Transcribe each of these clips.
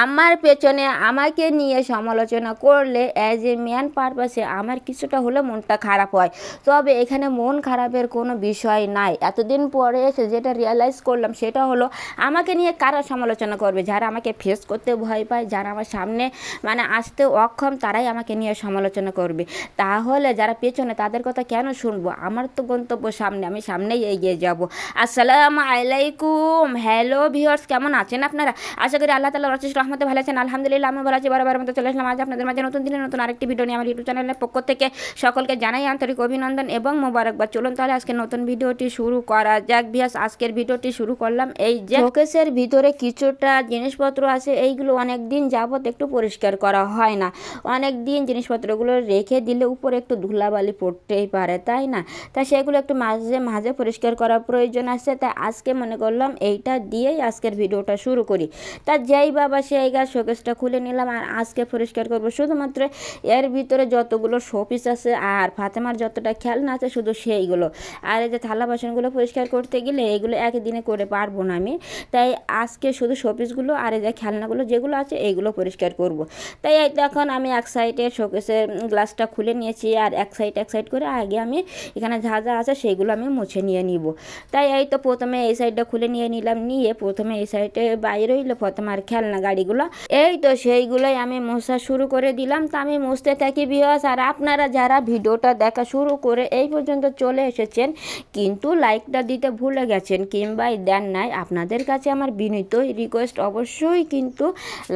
আমার পেছনে আমাকে নিয়ে সমালোচনা করলে অ্যাজ এ ম্যান পারপাসে আমার কিছুটা হলে মনটা খারাপ হয়। তবে এখানে মন খারাপের কোনো বিষয় নাই। এতদিন পরে এসে যেটা রিয়ালাইজ করলাম সেটা হলো আমাকে নিয়ে কারা সমালোচনা করবে, যারা আমাকে ফেস করতে ভয় পায়, যারা আমার সামনে আসতে অক্ষম, তারাই আমাকে নিয়ে সমালোচনা করবে। তাহলে যারা পেছনে তাদের কথা কেন শুনবো? আমার তো গন্তব্য সামনে, আমি সামনেই এগিয়ে যাব। আসসালামু আলাইকুম। হ্যালো ভিউয়ার্স, কেমন আছেন আপনারা? আশা করি আল্লাহ তাআলার অশেষ রহমতে ভালো আছেন। আলহামদুলিল্লাহ আমি ভালো আছি। বারবার মতো চলে আসলাম আজ আপনাদের মাঝে নতুন দিনে নতুন আরেকটি ভিডিও নিয়ে। আমার ইউটিউব চ্যানেলের পক্ষ থেকে সকলকে জানাই আন্তরিক অভিনন্দন এবং মোবারকবাদ। চলুন তাহলে আজকে নতুন ভিডিওটি শুরু করা যাক। ভিউয়ার্স, আজকের ভিডিওটি শুরু করলাম এই যে শোকেসের ভিতরে কিছুটা জিনিসপত্র আছে, এইগুলো অনেক দিন যাবত একটু পরিষ্কার করা হয় না। অনেক দিন জিনিসপত্রগুলো রেখে দিলে উপরে একটু ধুলাবালি পড়তেই পারে, তাই না? তাই সেগুলো একটু মাঝে মাঝে পরিষ্কার করার প্রয়োজন আছে। তাই আজকে মনে করলাম এইটা দিয়েই আজকের ভিডিওটা শুরু করি। তা যেই বাবা সেই গাছ শোকেসটা খুলে নিলাম আর আজকে পরিষ্কার করব শুধুমাত্র এর ভিতরে যতগুলো শোপিস আছে আর ফাতেমার যতটা খেলনা আছে শুধু সেইগুলো। আর এই যে থালা বাসনগুলো পরিষ্কার করতে গেলে এইগুলো একদিনে করে পারবো না আমি। তাই আজকে শুধু শোপিসগুলো আর এই যে খেলনাগুলো যেগুলো আছে এইগুলো পরিষ্কার করব। তাই এই তখন আমি এক সাইডে শোকেসের গ্লাসটা খুলে নিয়েছি আর এক সাইড করে আগে আমি এখানে যা যা আছে সেইগুলো আমি মুছে নিয়ে নিব। তাই এই তো প্রথমে এই সাইডটা খুলে নিয়ে নিলাম, নিয়ে প্রথমে এই সাইডে বাইরে হইলো প্রথমে খেলনা গাড়িগুলো, এই তো সেইগুলোই আমি মোছা শুরু করে দিলাম। তা আমি মুছতে থাকি ভিউয়ার্স। আর আপনারা যারা ভিডিওটা দেখা শুরু করে এই পর্যন্ত চলে এসেছেন কিন্তু লাইকটা দিতে ভুলে গেছেন কিংবা দেন নাই, আপনাদের কাছে আমার বিনীত রিকোয়েস্ট অবশ্যই কিন্তু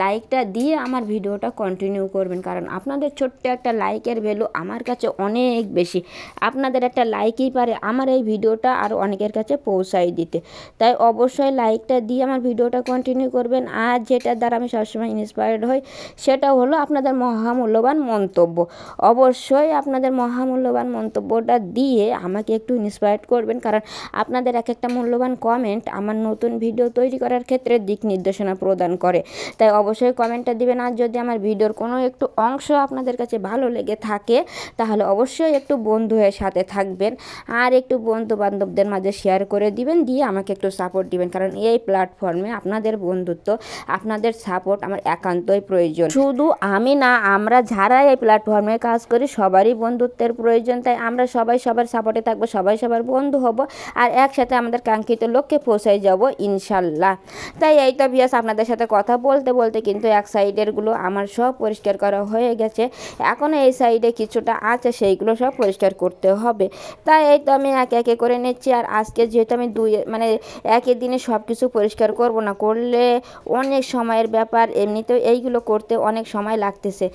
লাইকটা দিয়ে আমার ভিডিওটা কন্টিনিউ করবেন, কারণ আপনাদের ছোট্ট একটা লাইকের ভ্যালু আমার কাছে অনেক বেশি। আপনাদের একটা লাইকই পারে আমার এই ভিডিওটা আরও অনেকের কাছে পৌঁছাই দিতে। তাই অবশ্যই লাইকটা দিয়ে আমার ভিডিওটা কন্টিনিউ করবেন। আর যেটার দ্বারা আমি সবসময় ইন্সপায়ার্ড হই সেটা হলো আপনাদের মহামূল্যবান মন্তব্য। অবশ্যই আপনাদের মহামূল্যবান মন্তব্যটা দিয়ে আমাকে একটু ইন্সপায়ার্ড করবেন, কারণ আপনাদের এক একটা মূল্যবান কমেন্ট আমার নতুন ভিডিও তৈরি করার ক্ষেত্রে দিক নির্দেশনা প্রদান করে। তাই অবশ্যই কমেন্টটা দিবেন। আর যদি আমার ভিডিওর কোনো একটু অংশ আপনাদের কাছে ভালো লেগে থাকে তাহলে অবশ্যই একটু বন্ধু হয়ে সাথে থাকবেন আর একটু বন্ধু বান্ধবদের মাঝে শেয়ার করে দিবেন, দিয়ে আমাকে একটু সাপোর্ট দিবেন, কারণ এই প্ল্যাটফর্মে আপনাদের বন্ধুত্ব আপনাদের সাপোর্ট আমার একান্তই প্রয়োজন। শুধু আমি না, আমরা যারা এই প্ল্যাটফর্মে কাজ করি সবারই বন্ধুত্বের প্রয়োজন। তাই আমরা সবাই সবার সাপোর্টে থাকবো, সবাই সবার বন্ধু হব আর একসাথে আমাদের কাঙ্ক্ষিত লক্ষ্যে পৌঁছাই যাব ইনশাল্লাহ। তাই এই তো ভিউয়ার্স, আপনাদের সাথে কথা বলতে বলতে কিন্তু এক সাইডেরগুলো আমার সব পরিষ্কার করা হয়ে গেছে। এখনও এই সাইডে কিছুটা আছে, সেইগুলো সব পরিষ্কার করতে হবে। তাই এই তো আমি একে একে করে নিচ্ছি। আর আজকে যেহেতু আমি একই দিনে সব কিছু পরিষ্কার করব না, করলে অনেক সময়ের ব্যাপার, এমনিতেও এইগুলো করতে অনেক সময় লাগতেছে।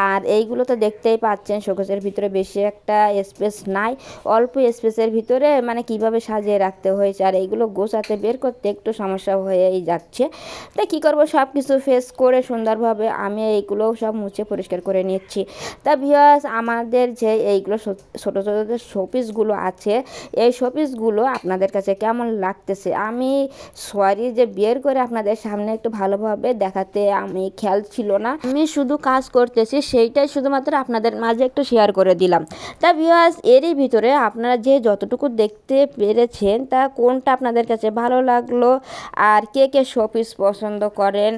আর এইগুলো তো দেখতেই পাচ্ছেন শোকেসের ভিতরে বেশি একটা স্পেস নাই, অল্প স্পেসের ভিতরে কিভাবে সাজিয়ে রাখতে হয়েছে। আর এইগুলো গোছাতে বের করতে একটু সমস্যা হয়েই যাচ্ছে। তাই কী করবো, সব কিছু ফেস করে সুন্দরভাবে আমি এইগুলো সব মুছে পরিষ্কার করে নিচ্ছি। তা ভিউয়ার্স, আমাদের যে এইগুলো ছোটো ছোটো যে শোপিসগুলো আছে এই শোপিসগুলো আপনাদের কাছে কেমন লাগতেছে আমি সরি যে বের করে আপনাদের সামনে একটু ভালোভাবে দেখাতে আমি খেয়াল ছিল না, আমি শুধু কাজ করতেছি সেইটাই শুধুমাত্র আপনাদের মাঝে একটু শেয়ার করে দিলাম। তা ভিউয়ার্স, এরই ভিতরে আপনারা যে যতটুকু দেখতে পেরেছেন তা কোনটা আপনাদের কাছে ভালো লাগলো আর কে কে শোপিস পছন্দ করেন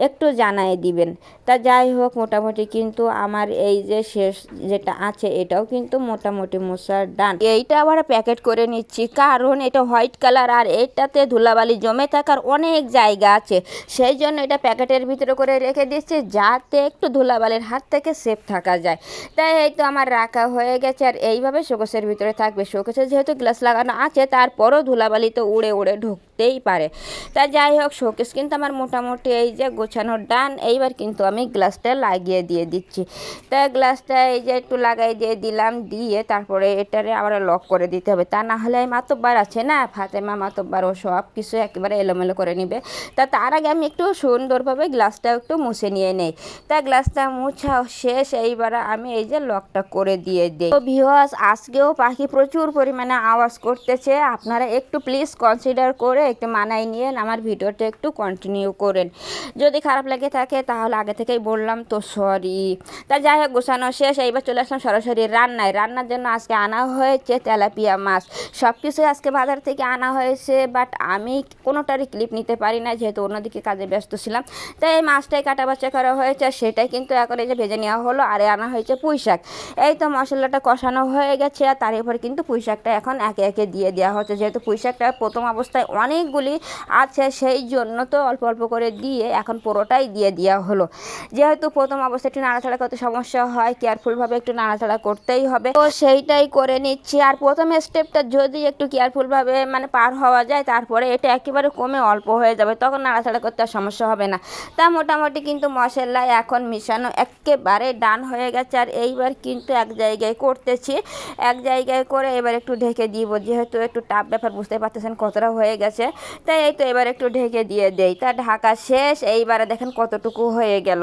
একটু জানাই দিবেন। তা যাই হোক, মোটামুটি কিন্তু আমার এই যে শেষ যেটা আছে এটাও কিন্তু মোটামুটি মোছার ডান। এইটা আবার প্যাকেট করে নিচ্ছি, কারণ এটা হোয়াইট কালার আর এইটাতে ধুলাবালি জমে থাকার অনেক জায়গা আছে, সেই জন্য এটা প্যাকেটের ভিতরে করে রেখে দিচ্ছি যাতে একটু ধুলাবালির হাত থেকে সেফ থাকা যায়। তাই এই তো আমার রাখা হয়ে গেছে আর এইভাবে শোকেসের ভিতরে থাকবে। শোকেসে যেহেতু গ্লাস লাগানো আছে তারপরও ধুলাবালি তো উড়ে উড়ে ঢুকতেই পারে। তা যাই হোক, শোকেস কিন্তু আমার মোটামুটি এই যে গোছানোর ডান। এইবার কিন্তু আমি গ্লাসটা লাগিয়ে দিয়ে দিচ্ছি। তা গ্লাসটা এই যে একটু লাগাই দিয়ে দিলাম, দিয়ে তারপরে এটারে আবার লক করে দিতে হবে, তা না হলে মাতব্বার আছে না ফাতেমা মাতব্বার, ও সব কিছু একেবারে এলোমেলো করে নিবে। তা তার আগে আমি একটু সুন্দরভাবে গ্লাসটা একটু মুছে নিয়ে নেই। তা গ্লাসটা মুছা শেষ, এইবার আমি এই যে লকটা করে দিয়ে দিই। তো ভিউয়ার্স, আজকেও পাখি প্রচুর পরিমাণে আওয়াজ করতেছে, আপনারা একটু প্লিজ কনসিডার করে একটু মানায় নিয়ে আমার ভিডিওটা একটু কন্টিনিউ করেন। যদি খারাপ লাগে থাকে তাহলে আগে থেকেই বললাম তো সরি। তা যাই হোক, গোছানো শেষ, এইবার চলে আসলাম সরাসরি রান্নার জন্য আজকে আনা হয়েছে তেলাপিয়া মাছ। সব কিছুই আজকে বাজার থেকে আনা হয়েছে, বাট আমি কোনোটারই ক্লিপ নিতে পারি না যেহেতু অন্যদিকে কাজে ব্যস্ত ছিলাম। তাই এই মাছটাই কাটা বাছা করা হয়েছে, সেটাই কিন্তু এখন এই যে ভেজে নেওয়া হলো। আর আনা হয়েছে পুঁই শাক। এই তো মশলাটা কষানো হয়ে গেছে, আর তার উপর কিন্তু পুঁই শাকটা এখন একে একে দিয়ে দেওয়া হচ্ছে। যেহেতু পুঁই শাকটা প্রথম অবস্থায় অনেকগুলি আছে, সেই জন্য তো অল্প অল্প করে দিয়ে এখন পুরোটাই দিয়ে দেওয়া হলো। যেহেতু প্রথম অবস্থায় একটু নাড়াচাড়া করতে সমস্যা হয়, কেয়ারফুলভাবে একটু নাড়াচাড়া করতেই হবে, তো সেইটাই করে নিচ্ছি। আর প্রথম স্টেপটা যদি একটু কেয়ারফুলভাবে মানে পার হওয়া যায়, তারপরে এটা একেবারে কমে অল্প হয়ে যাবে, তখন নাড়াচাড়া করতে আর সমস্যা হবে না। তা মোটামুটি কিন্তু মশলায় এখন মিশানো একেবারে ডান হয়ে গেছে। আর এইবার কিন্তু এক জায়গায় করতেছি, এক জায়গায় করে এবার একটু ঢেকে দিব, যেহেতু একটু টাফ ব্যাপার, বুঝতে পারতেছেন কতটা হয়ে গেছে। তাই এই তো এবার একটু ঢেকে দিয়ে দেই। তা ঢাকা শেষ। এইবারে দেখেন কতটুকু হয়ে গেল।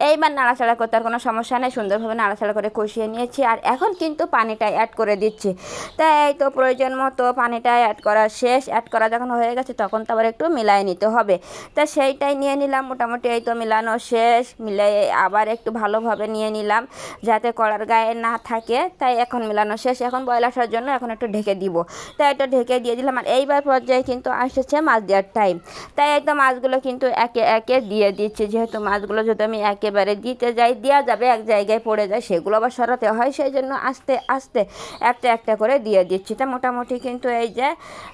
এইবার নাড়াচাড়া করতে আর কোনো সমস্যা নেই, সুন্দরভাবে নাড়াচাড়া করে কষিয়ে নিয়েছি। আর এখন কিন্তু পানিটা অ্যাড করে দিচ্ছি। তাই এই তো প্রয়োজন মতো পানিটা অ্যাড করা শেষ। অ্যাড করা যখন হয়ে গেছে তখন তো আবার একটু মিলাই নিতে হবে। তা সেইটাই নিয়ে নিলাম। মোটামুটি এই তো মিলানো শেষ। মিলাই আবার একটু ভালোভাবে নিয়ে নিলাম, যাতে কড়ার গায়ে না থাকে। তাই এখন মিলানো শেষ। এখন বয়েল আসার জন্য এখন একটু ঢেকে দিব। তাই এটা ঢেকে দিয়ে দিলাম। আর এইবার পর্যায়ে কিন্তু আসছে মাছ দেওয়ার টাইম। তাই এই তো মাছগুলো কিন্তু একে একে দিয়ে দিচ্ছি। যেহেতু মাছগুলো যদি আমি একেবারে দিতে যাই, দেওয়া যাবে, এক জায়গায় পড়ে যায়, সেগুলো আবার সরাতে হয়, সেই জন্য আস্তে আস্তে একটা একটা করে দিয়ে দিচ্ছি। তা মোটামুটি কিন্তু এই যে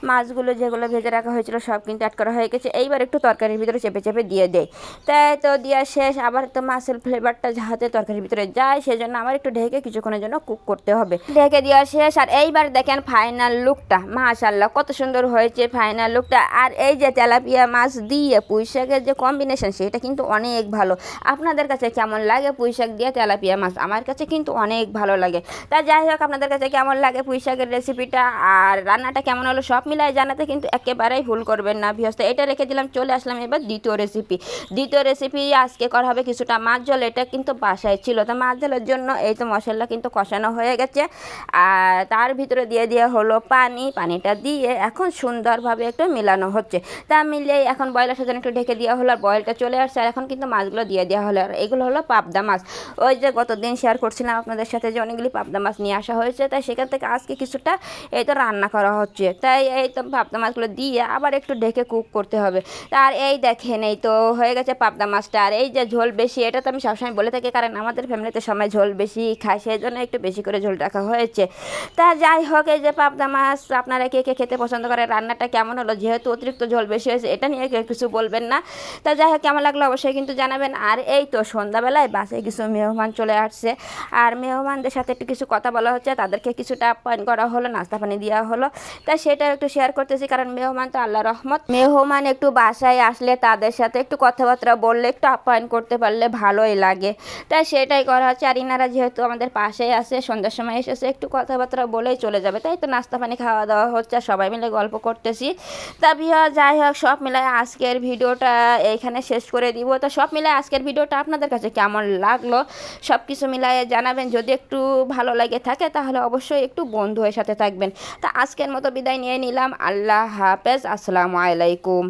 মাছগুলো যেগুলো ভেজে রাখা হয়েছিল সব কিন্তু অ্যাড করা হয়ে গেছে। এইবার একটু তরকারির ভিতরে চেপে চেপে দিয়ে দেয়। তাই তো দেওয়া শেষ। আবার তো মাছের ফ্লেভারটা যাতে তরকারির ভিতরে যায়, সেজন্য আমার একটু ঢেকে কিছুক্ষণের জন্য কুক করতে হবে। ঢেকে দেওয়া শেষ। আর এইবার দেখেন ফাইনাল লুকটা, মাশাআল্লাহ কত সুন্দর হয়েছে ফাইনাল লুকটা। আর এই যে তেলাপিয়া মাছ দিয়ে পুঁই শাকের যে কম্বিনেশন, সেটা কিন্তু অনেক ভালো। আপনাদের কাছে কেমন লাগে পুঁই শাক দিয়ে তেলাপিয়া মাছ? আমার কাছে কিন্তু অনেক ভালো লাগে। তা যাই হোক, আপনাদের কাছে কেমন লাগে পুঁই শাকের রেসিপিটা আর রান্নাটা কেমন হলো, সব মিলাই জানাতে কিন্তু একেবারেই ভুল করবেন না ভিউয়ার্স। এটা রেখে দিলাম, চলে আসলাম এবার দ্বিতীয় রেসিপি। দ্বিতীয় রেসিপি আজকে করা হবে কিছুটা মাছ ঝোল। এটা কিন্তু বাসায় ছিল। তো মাছ ঝোলের জন্য এই তো মশলা কিন্তু কষানো হয়ে গেছে। আর তার ভিতরে দিয়ে দেওয়া হলো পানি। পানিটা দিয়ে এখন সুন্দরভাবে একটু মেলানো হচ্ছে। তা মিলিয়ে এখন বয়েলের সাথে একটু ঢেকে দেওয়া হলো। আর বয়েলটা চলে আসছে। আর এখন কিন্তু মাছগুলো দিয়ে দেওয়া হলো। আর এগুলো হলো পাবদা মাছ। ওই যে গতদিন শেয়ার করছিলাম আপনাদের সাথে যে অনেকগুলি পাবদা মাছ নিয়ে আসা হয়েছে, তাই সেখান থেকে আজকে কিছুটা এই তো রান্না করা হচ্ছে। তাই এই তো পাবদা মাছগুলো দিয়ে আবার একটু ঢেকে কুক করতে হবে। আর এই দেখেন এই তো হয়ে গেছে পাবদা মাছটা। আর এই যে ঝোল বেশি, এটা তো আমি সবসময় বলে থাকি, কারণ আমাদের ফ্যামিলিতে সময় ঝোল বেশি খায়, সেই জন্য একটু বেশি করে ঝোল রাখা হয়েছে। তা যাই হোক, এই যে পাবদা মাছ আপনারা কে কে খেতে পছন্দ করে, রান্নাটা কেমন হলো, যেহেতু অতিরিক্ত ঝোল বেশি হয়েছে এটা নিয়ে কেউ কিছু বলবেন না। তা যাই হোক, কেমন লাগলো অবশ্যই কিন্তু জানাবেন। আর এই তো সন্ধ্যাবেলায় বাসায় কিছু মেহমান চলে আসছে, আর মেহমানদের সাথে একটু কিছু কথা বলা হচ্ছে, তাদেরকে কিছুটা আপ্যায়ন করা হলো, নাস্তা পানি দেওয়া হলো। তাই সেটা একটু শেয়ার করতেছি, কারণ মেহমান তো আল্লাহ রহমত। মেহমান একটু বাসায় আসলে তাদের সাথে একটু কথাবার্তা বললে, একটু আপ্যায়ন করতে পারলে ভালোই লাগে। তাই সেটাই করা হচ্ছে। আর ইনারা যেহেতু আমাদের পাশেই আছে, সন্ধ্যার সময় এসেছে, একটু কথাবার্তা বলেই চলে যাবে। তাই তো নাস্তা পানি খাওয়া দাওয়া হচ্ছে, আর সবাই মিলে গল্প করতেছি। তা যাই হোক, সব মিলায় আজকের ভিডিওটা এইখানে শেষ করে দিব। তো সব মিলায় আজকের ভিডিওটা আপনাদের কাছে কেমন লাগলো সব কিছু মিলায় জানাবেন। যদি একটু ভালো লাগে থাকে তাহলে অবশ্যই একটু বন্ধু হয়ে সাথে থাকবেন। তা আজকের মতো বিদায় নিয়ে নিলাম। আল্লাহ হাফেজ, আসসালামু আলাইকুম।